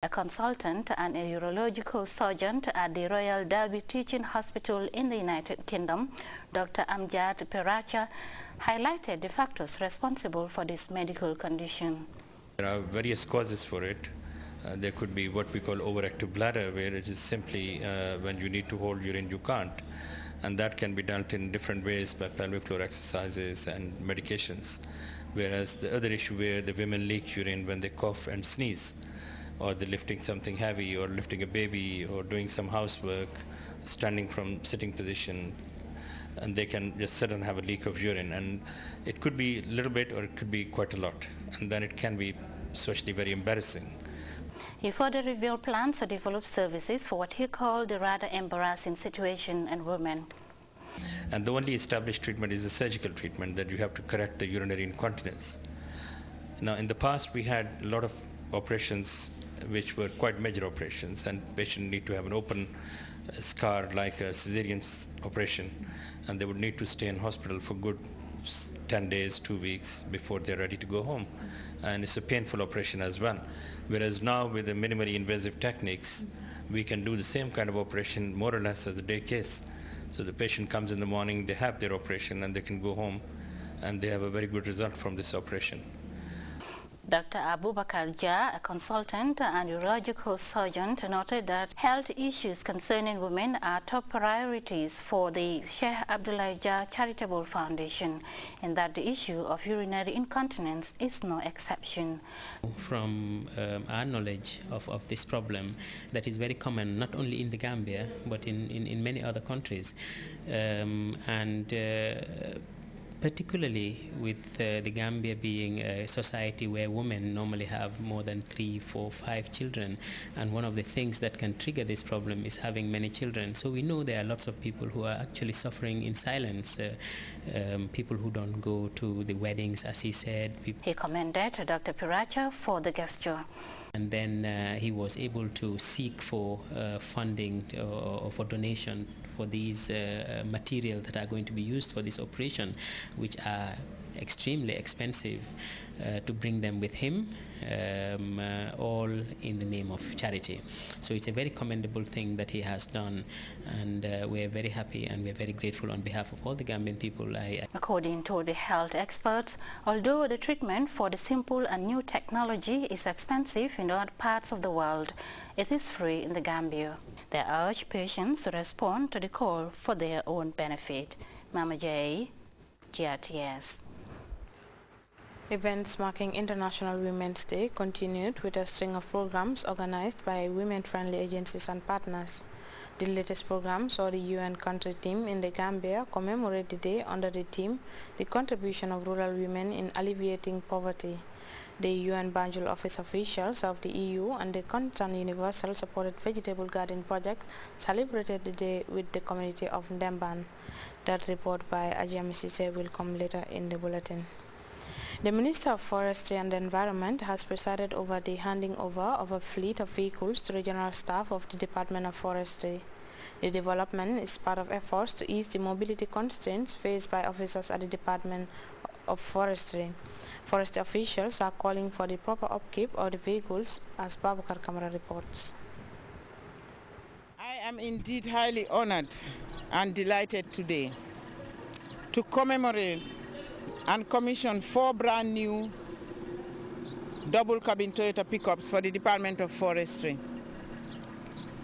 A consultant and a urological surgeon at the Royal Derby Teaching Hospital in the United Kingdom, Dr. Amjad Peracha, highlighted the factors responsible for this medical condition. There are various causes for it. There could be what we call overactive bladder, where it is simply when you need to hold urine, you can't. And that can be dealt in different ways by pelvic floor exercises and medications. Whereas the other issue where the women leak urine when they cough and sneeze, or they're lifting something heavy, or lifting a baby, or doing some housework, standing from sitting position, and they can just sit and have a leak of urine. And it could be a little bit, or it could be quite a lot. And then it can be socially very embarrassing. He further revealed plans to develop services for what he called the rather embarrassing situation in women. And the only established treatment is a surgical treatment, that you have to correct the urinary incontinence. Now, in the past, we had a lot of operations which were quite major operations, and patients need to have an open scar like a cesarean operation, and they would need to stay in hospital for good 10 days, 2 weeks before they're ready to go home. And it's a painful operation as well. Whereas now with the minimally invasive techniques, we can do the same kind of operation more or less as a day case. So the patient comes in the morning, they have their operation, and they can go home, and they have a very good result from this operation. Dr. Abubakar Jah, a consultant and urological surgeon, noted that health issues concerning women are top priorities for the Sheikh Abdullah Jah Charitable Foundation, and that the issue of urinary incontinence is no exception. From our knowledge of this problem that is very common not only in the Gambia but in many other countries, particularly with the Gambia being a society where women normally have more than 3, 4, 5 children, and one of the things that can trigger this problem is having many children. So we know there are lots of people who are actually suffering in silence, people who don't go to the weddings, as he said. He commended Dr. Peracha for the gesture. And then he was able to seek for funding or for donation for these materials that are going to be used for this operation, which are extremely expensive, to bring them with him, all in the name of charity. So it's a very commendable thing that he has done, and we're very happy and we're very grateful on behalf of all the Gambian people. According to the health experts, although the treatment for the simple and new technology is expensive in other parts of the world, it is free in the Gambia. They urge patients to respond to the call for their own benefit. Mama J, Grts. Events marking International Women's Day continued with a string of programs organized by women-friendly agencies and partners. The latest program saw the UN country team in the Gambia commemorate the day under the theme, the contribution of rural women in alleviating poverty. The UN Banjul office officials of the EU and the Concern Universal supported vegetable garden project celebrated the day with the community of Ndemban. That report by Ajami Sise will come later in the bulletin. The Minister of Forestry and Environment has presided over the handing over of a fleet of vehicles to regional staff of the Department of Forestry. The development is part of efforts to ease the mobility constraints faced by officers at the Department of Forestry. Forestry officials are calling for the proper upkeep of the vehicles, as Babakar Kamara reports. I am indeed highly honored and delighted today to commemorate and commission 4 brand new double cabin Toyota pickups for the Department of Forestry.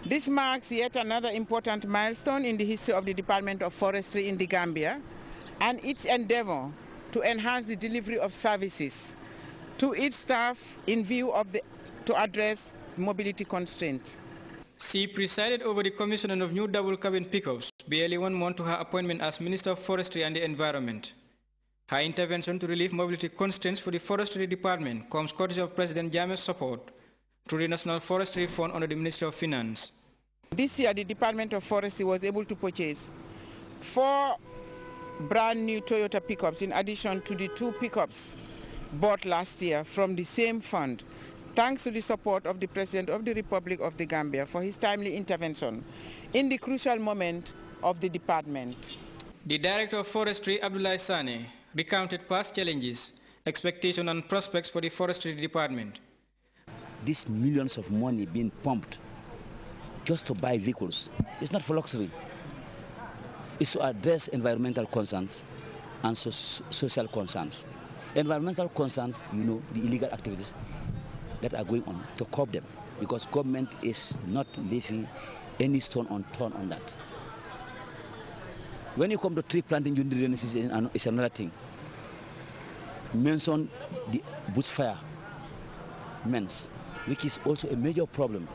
This marks yet another important milestone in the history of the Department of Forestry in the Gambia and its endeavor to enhance the delivery of services to its staff in view of to address mobility constraints. She presided over the commissioning of new double cabin pickups barely 1 month to her appointment as Minister of Forestry and the Environment. Her intervention to relieve mobility constraints for the Forestry Department comes courtesy of President Jammeh's support through the National Forestry Fund under the Ministry of Finance. This year, the Department of Forestry was able to purchase 4 brand new Toyota pickups in addition to the 2 pickups bought last year from the same fund, thanks to the support of the President of the Republic of the Gambia for his timely intervention in the crucial moment of the department. The Director of Forestry, Abdullah Sane, recounted past challenges, expectations and prospects for the Forestry Department. these millions of money being pumped just to buy vehicles. It's not for luxury. It's to address environmental concerns and social concerns. Environmental concerns, you know, the illegal activities that are going on, to curb them, because government is not leaving any stone unturned on that. When you come to tree planting during the rainy season, it's another thing. Mention the bushfire menace, which is also a major problem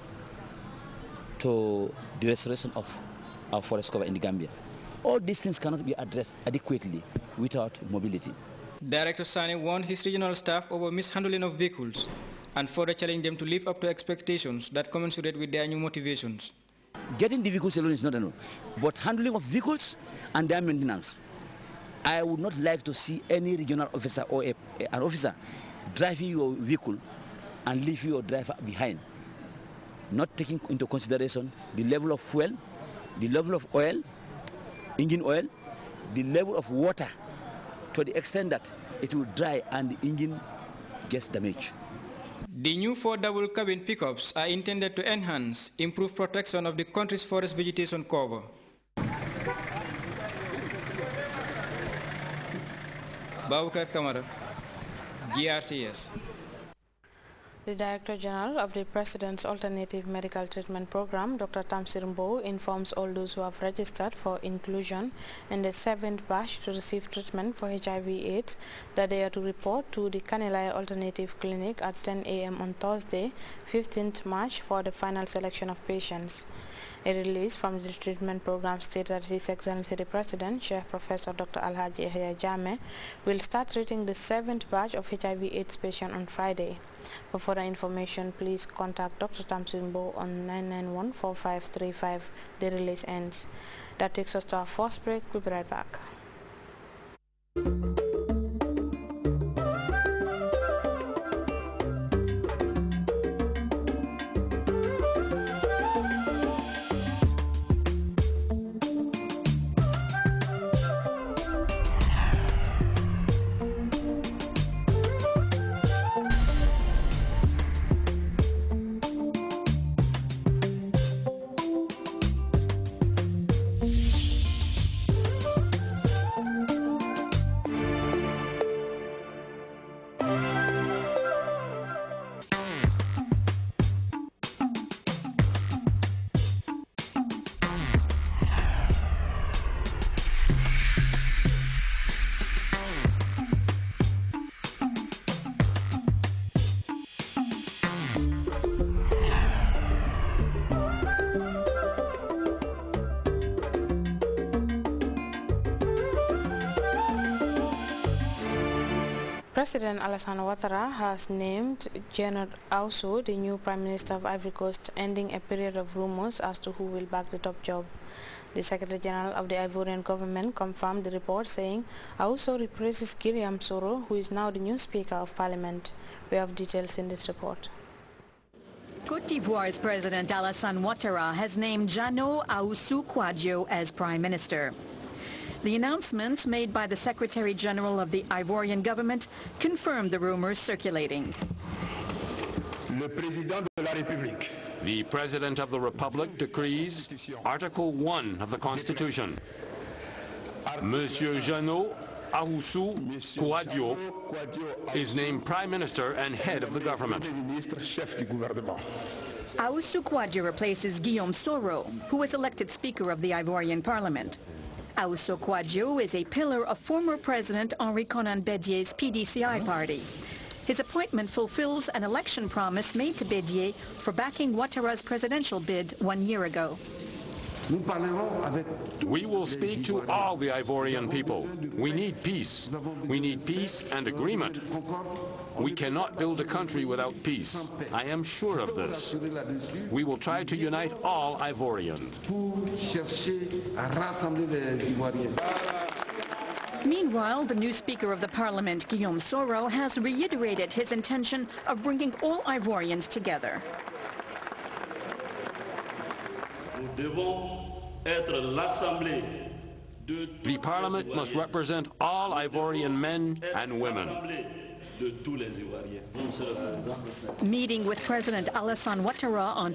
to the restoration of our forest cover in the Gambia. All these things cannot be addressed adequately without mobility. Director Sani warned his regional staff over mishandling of vehicles and further challenged them to live up to expectations that commensurate with their new motivations. Getting the vehicles alone is not enough, but handling of vehicles and their maintenance. I would not like to see any regional officer or an officer driving your vehicle and leave your driver behind, not taking into consideration the level of fuel, the level of oil, engine oil, the level of water, to the extent that it will dry and the engine gets damaged. The new 4 double cabin pickups are intended to enhance improved protection of the country's forest vegetation cover. Babukar Kamara, GRTS. The Director General of the President's Alternative Medical Treatment Program, Dr. Tamsir Mbow, informs all those who have registered for inclusion in the 7th batch to receive treatment for HIV/AIDS that they are to report to the Kanilai Alternative Clinic at 10 a.m. on Thursday, 15th March for the final selection of patients. A release from the treatment program states that His Excellency the President, Sheikh Professor Dr. Alhaji Yahya Jammeh, will start treating the 7th batch of HIV/AIDS patients on Friday. For further information, please contact Dr. Tamsir Mbow on 991-4535. The release ends. That takes us to our first break. We'll be right back. President Alassane Ouattara has named General Ousso the new Prime Minister of Ivory Coast, ending a period of rumors as to who will back the top job. The Secretary General of the Ivorian government confirmed the report, saying Ousso replaces Guillaume Soro, who is now the new Speaker of Parliament. We have details in this report. Côte d'Ivoire's President Alassane Ouattara has named Jano Ousso Kwadjo as Prime Minister. The announcement made by the Secretary General of the Ivorian government confirmed the rumors circulating. The President of the Republic decrees Article 1 of the Constitution. Monsieur Jano Ousso Kwadjo is named Prime Minister and head of the government. Ousso Kwadjo replaces Guillaume Soro, who was elected Speaker of the Ivorian Parliament. Ousso Kwadjo is a pillar of former President Henri Konan Bedie's PDCI party. His appointment fulfills an election promise made to Bedie for backing Ouattara's presidential bid 1 year ago. We will speak to all the Ivorian people. We need peace. We need peace and agreement. We cannot build a country without peace. I am sure of this. We will try to unite all Ivorians. Meanwhile, the new Speaker of the Parliament, Guillaume Soro, has reiterated his intention of bringing all Ivorians together. The Parliament must represent all Ivorian men and women. Meeting with President Alassane Ouattara on